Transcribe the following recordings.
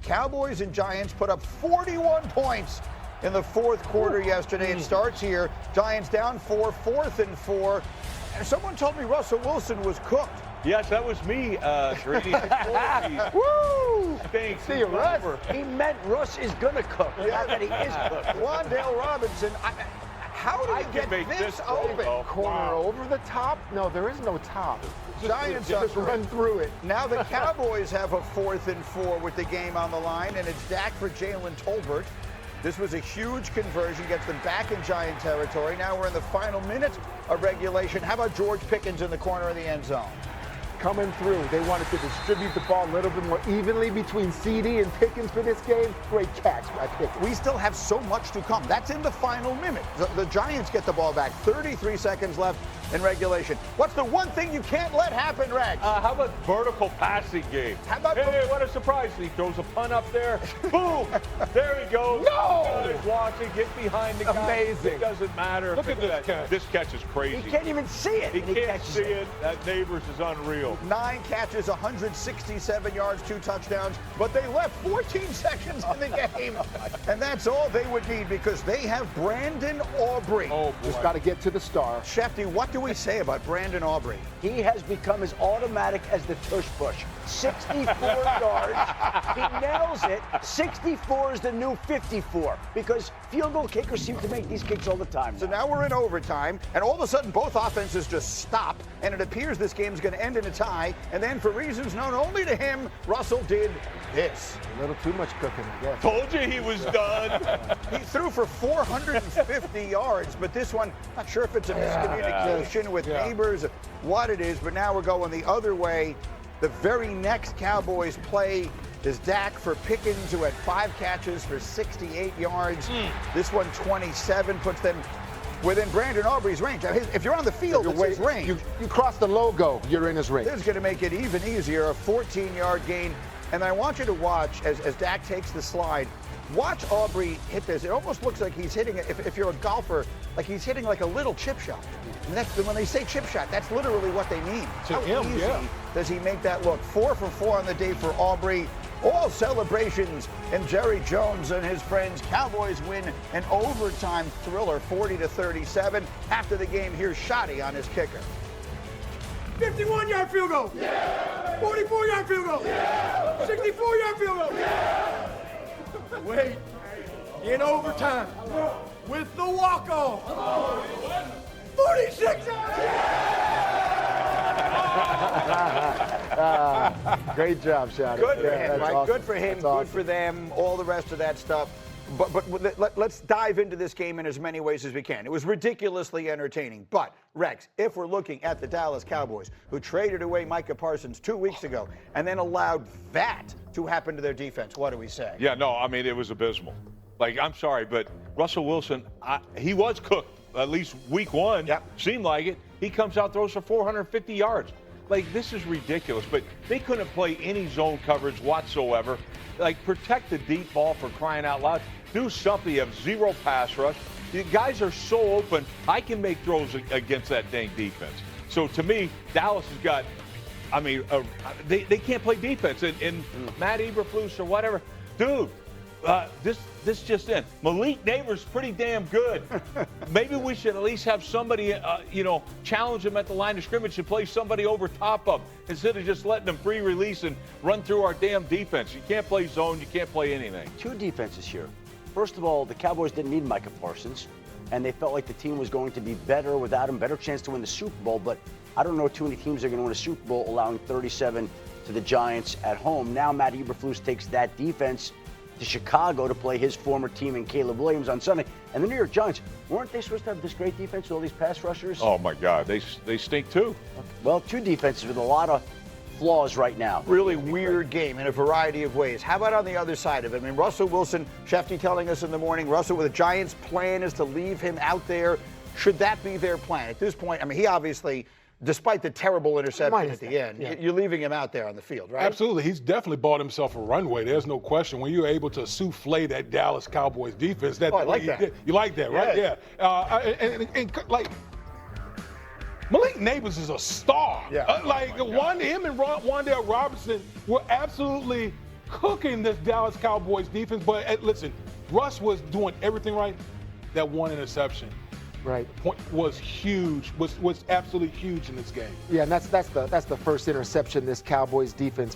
Cowboys and Giants put up 41 points in the fourth quarter yesterday. It starts here. Giants down 4, 4th and 4. And someone told me Russell Wilson was cooked. Yes, that was me, Greedy. Woo! See you, Russ. He meant Russ is going to cook, not that he is cooked. Wandale Robinson, how do you get this open? Corner over the top? No, there is no top. Giants just run through it. Now the Cowboys have a 4th and 4 with the game on the line, and it's Dak for Jalen Tolbert. This was a huge conversion, gets them back in Giant territory. Now we're in the final minutes of regulation. How about George Pickens in the corner of the end zone? Coming through. They wanted to distribute the ball a little bit more evenly between CD and Pickens for this game. Great catch by Pickens. We still have so much to come. That's in the final minute. The Giants get the ball back. 33 seconds left in regulation. What's the one thing you can't let happen, Rex? How about vertical passing game? How about hey, what a surprise. He throws a punt up there. Boom! There he goes. No! He's watching. Get behind the guy. Amazing. It doesn't matter. Look at this catch. This catch is crazy. He can't even see it. He can't see it. That Neighbors is unreal. 9 catches, 167 yards, 2 touchdowns, but they left 14 seconds in the game. And that's all they would need because they have Brandon Aubrey. Oh, boy. Just got to get to the star. Shefty, what do we say about Brandon Aubrey? He has become as automatic as the tush push. 64 yards. He nails it. 64 is the new 54 because field goal kickers seem to make these kicks all the time. So now we're in overtime, and all of a sudden both offenses just stop, and it appears this game's going to end in a tie. And then, for reasons known only to him, Russell did this. A little too much cooking, I guess. Told you he was done. He threw for 450 yards, but this one, not sure if it's a miscommunication with neighbors, what it is, but now we're going the other way. The very next Cowboys play is Dak for Pickens, who had 5 catches for 68 yards. This one, 27, puts them within Brandon Aubrey's range. If you're on the field, it's his range. You cross the logo, you're in his range. This is going to make it even easier, a 14-yard gain. And I want you to watch, as Dak takes the slide, watch Aubrey hit this. It almost looks like he's hitting it, if you're a golfer, like he's hitting like a little chip shot. And that's, when they say chip shot, that's literally what they mean. How easy does he make that look? 4 for 4 on the day for Aubrey. All celebrations, and Jerry Jones and his friends. Cowboys win an overtime thriller, 40-37. After the game, here's Sharpe on his kicker. 51-yard field goal. 44-yard field goal. 64-yard field goal. Wait, in overtime with the walk-off. 46 yards. Great job, Shannon. Good for him, right? Awesome. Good for him, That's awesome. good for them, all the rest of that stuff. But let's dive into this game in as many ways as we can. It was ridiculously entertaining. But, Rex, if we're looking at the Dallas Cowboys, who traded away Micah Parsons 2 weeks ago and then allowed that to happen to their defense, what do we say? Yeah, no, I mean, it was abysmal. Like, I'm sorry, but Russell Wilson, he was cooked, at least week 1. Yep. Seemed like it. He comes out, throws for 450 yards. Like, this is ridiculous. But they couldn't play any zone coverage whatsoever. Like, protect the deep ball for crying out loud. Do something. You have 0 pass rush. The guys are so open. I can make throws against that dang defense. So, to me, Dallas has got, I mean, they can't play defense. And Matt Eberflus or whatever, dude, this just in. Malik Neighbors pretty damn good. Maybe we should at least have somebody, challenge him at the line of scrimmage and play somebody over top of him instead of just letting them free release and run through our damn defense. You can't play zone. You can't play anything. 2 defenses here. First of all, the Cowboys didn't need Micah Parsons, and they felt like the team was going to be better without him, better chance to win the Super Bowl. But I don't know too many teams are going to win a Super Bowl allowing 37 to the Giants at home. Now Matt Eberflus takes that defense to Chicago to play his former team and Caleb Williams on Sunday. And the New York Giants, weren't they supposed to have this great defense with all these pass rushers? Oh, my God. They stink, too. Well, 2 defenses with a lot of flaws right now. Really weird game in a variety of ways. How about on the other side of it? I mean, Russell Wilson, Shefty telling us in the morning, Russell with the Giants' plan is to leave him out there. Should that be their plan? At this point, I mean, he obviously, despite the terrible interception at the end, you're leaving him out there on the field, right? Absolutely. He's definitely bought himself a runway. There's no question. When you're able to souffle that Dallas Cowboys defense, I like that. You like that, right? Yeah. And Malik Neighbors is a star. Yeah. Him and Wandale Robinson were absolutely cooking this Dallas Cowboys defense. But listen, Russ was doing everything right. That one interception. Right. Point was huge, was absolutely huge in this game. Yeah, and that's the first interception this Cowboys defense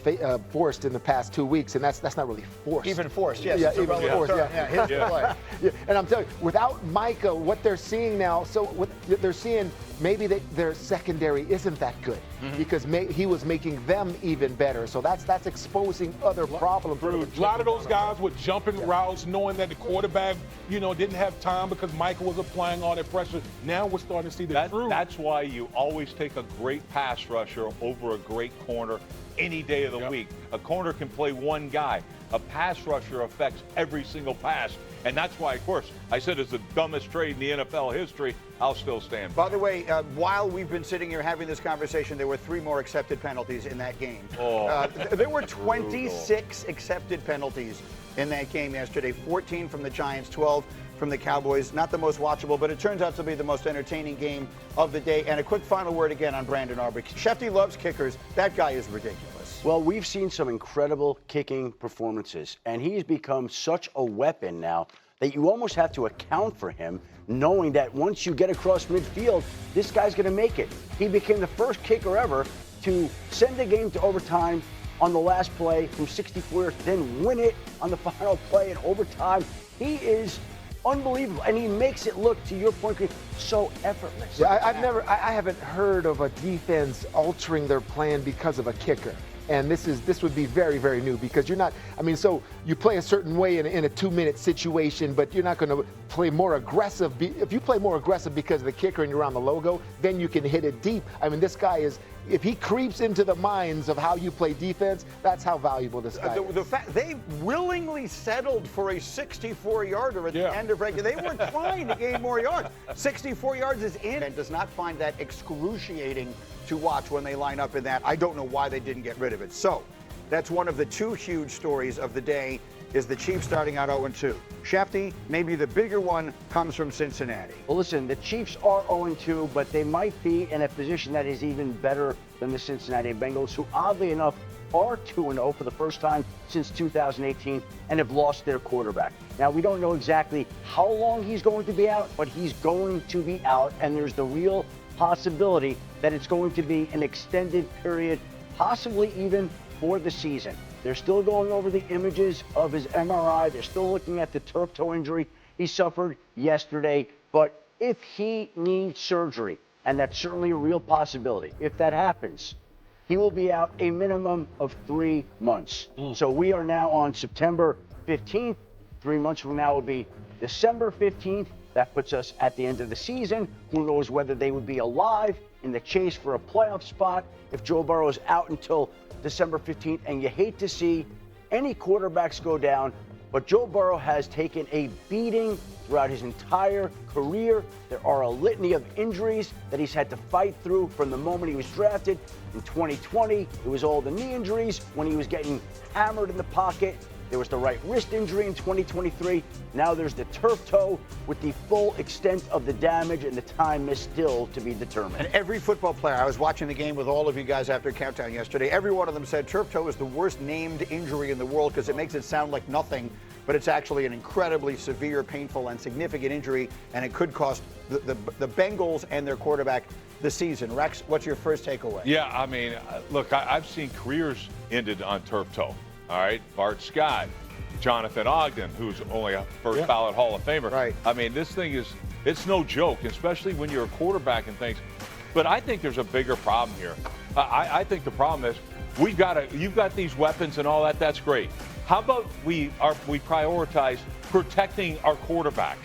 forced in the past 2 weeks, and that's not really forced. Even forced, yes. Yeah, It's a even relative forced, term. yeah. His play. Yeah, and I'm telling you, without Micah, what they're seeing now, they're seeing maybe their secondary isn't that good because he was making them even better. So that's exposing other problems. A lot of those guys were jumping routes, knowing that the quarterback, didn't have time because Michael was applying all that pressure. Now we're starting to see the truth. That's why you always take a great pass rusher over a great corner any day of the week. A corner can play one guy. A pass rusher affects every single pass. And that's why, of course, I said it's the dumbest trade in the NFL history. I'll still stand by. By the way, while we've been sitting here having this conversation, there were 3 more accepted penalties in that game. There were 26 accepted penalties in that game yesterday. 14 from the Giants, 12 from the Cowboys. Not the most watchable, but it turns out to be the most entertaining game of the day. And a quick final word again on Brandon Aubrey. Shefty loves kickers. That guy is ridiculous. Well, we've seen some incredible kicking performances, and he's become such a weapon now that you almost have to account for him, knowing that once you get across midfield, this guy's going to make it. He became the first kicker ever to send the game to overtime on the last play from 64 yards, then win it on the final play in overtime. He is unbelievable, and he makes it look, to your point, so effortless. Yeah, I haven't heard of a defense altering their plan because of a kicker. And this would be very, very new because you're not, so you play a certain way in a 2-minute situation, but you're not going to play more aggressive. If you play more aggressive because of the kicker and you're on the logo, then you can hit it deep. This guy is, if he creeps into the minds of how you play defense, that's how valuable this guy is. The fact they willingly settled for a 64-yarder at the end of regular. They weren't trying to gain more yards. 64 yards is in, and does not find that excruciating to watch when they line up in that. I don't know why they didn't get rid of it. So that's one of the 2 huge stories of the day, is the Chiefs starting out 0-2. Shefty, maybe the bigger one comes from Cincinnati. Well, listen, the Chiefs are 0-2, but they might be in a position that is even better than the Cincinnati Bengals, who oddly enough are 2-0 for the first time since 2018 and have lost their quarterback. Now, we don't know exactly how long he's going to be out, but he's going to be out, and there's the real possibility that it's going to be an extended period, possibly even for the season. They're still going over the images of his MRI. They're still looking at the turf toe injury he suffered yesterday. But if he needs surgery, and that's certainly a real possibility, if that happens, he will be out a minimum of 3 months. So we are now on September 15th. 3 months from now will be December 15th. That puts us at the end of the season. Who knows whether they would be alive in the chase for a playoff spot if Joe Burrow is out until December 15th. And you hate to see any quarterbacks go down, but Joe Burrow has taken a beating throughout his entire career. There are a litany of injuries that he's had to fight through from the moment he was drafted. In 2020, it was all the knee injuries when he was getting hammered in the pocket. There was the right wrist injury in 2023. Now there's the turf toe with the full extent of the damage, and the time is still to be determined. And every football player, I was watching the game with all of you guys after Countdown yesterday, every one of them said turf toe is the worst named injury in the world because it makes it sound like nothing, but it's actually an incredibly severe, painful, and significant injury, and it could cost the Bengals and their quarterback the season. Rex, what's your first takeaway? Yeah, look, I've seen careers ended on turf toe. All right, Bart Scott, Jonathan Ogden, who's only a first ballot Hall of Famer. Right. This thing it's no joke, especially when you're a quarterback and things. But I think there's a bigger problem here. I think the problem is you've got these weapons and all that. That's great. How about we prioritize protecting our quarterback?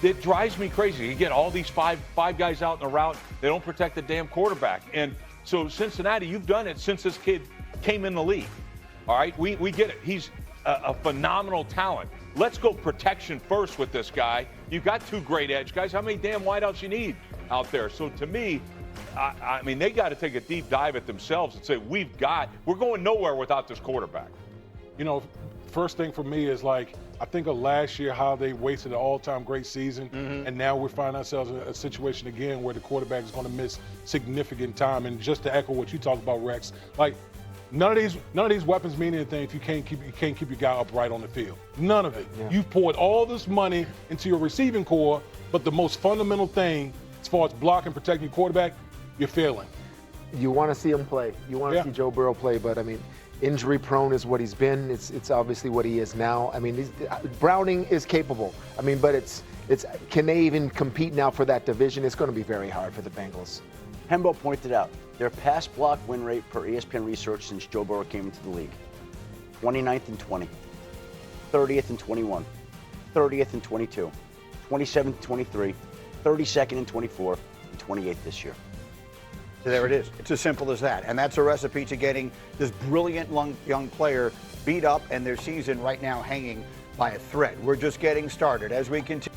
It drives me crazy. You get all these five guys out in the route. They don't protect the damn quarterback. And so Cincinnati, you've done it since this kid came in the league. All right, we get it. He's a phenomenal talent. Let's go protection first with this guy. You've got 2 great edge guys. How many damn wideouts you need out there? So to me, they got to take a deep dive at themselves and say, we're going nowhere without this quarterback. First thing for me is I think of last year how they wasted an all-time great season, and now we find ourselves in a situation again where the quarterback is going to miss significant time. And just to echo what you talked about, Rex, None of these weapons mean anything if you can't keep your guy upright on the field. None of it. Yeah. You've poured all this money into your receiving core, but the most fundamental thing, as far as blocking, protecting your quarterback, you're failing. You want to see him play. You want to see Joe Burrow play, but I mean, injury prone is what he's been. It's obviously what he is now. I mean, Browning is capable. I mean, but it's can they even compete now for that division? It's going to be very hard for the Bengals. Hembo pointed out their pass block win rate per ESPN research since Joe Burrow came into the league: 29th and 20, 30th and 21, 30th and 22, 27th and 23, 32nd and 24, and 28th this year. So there it is. It's as simple as that. And that's a recipe to getting this brilliant young player beat up and their season right now hanging by a thread. We're just getting started as we continue.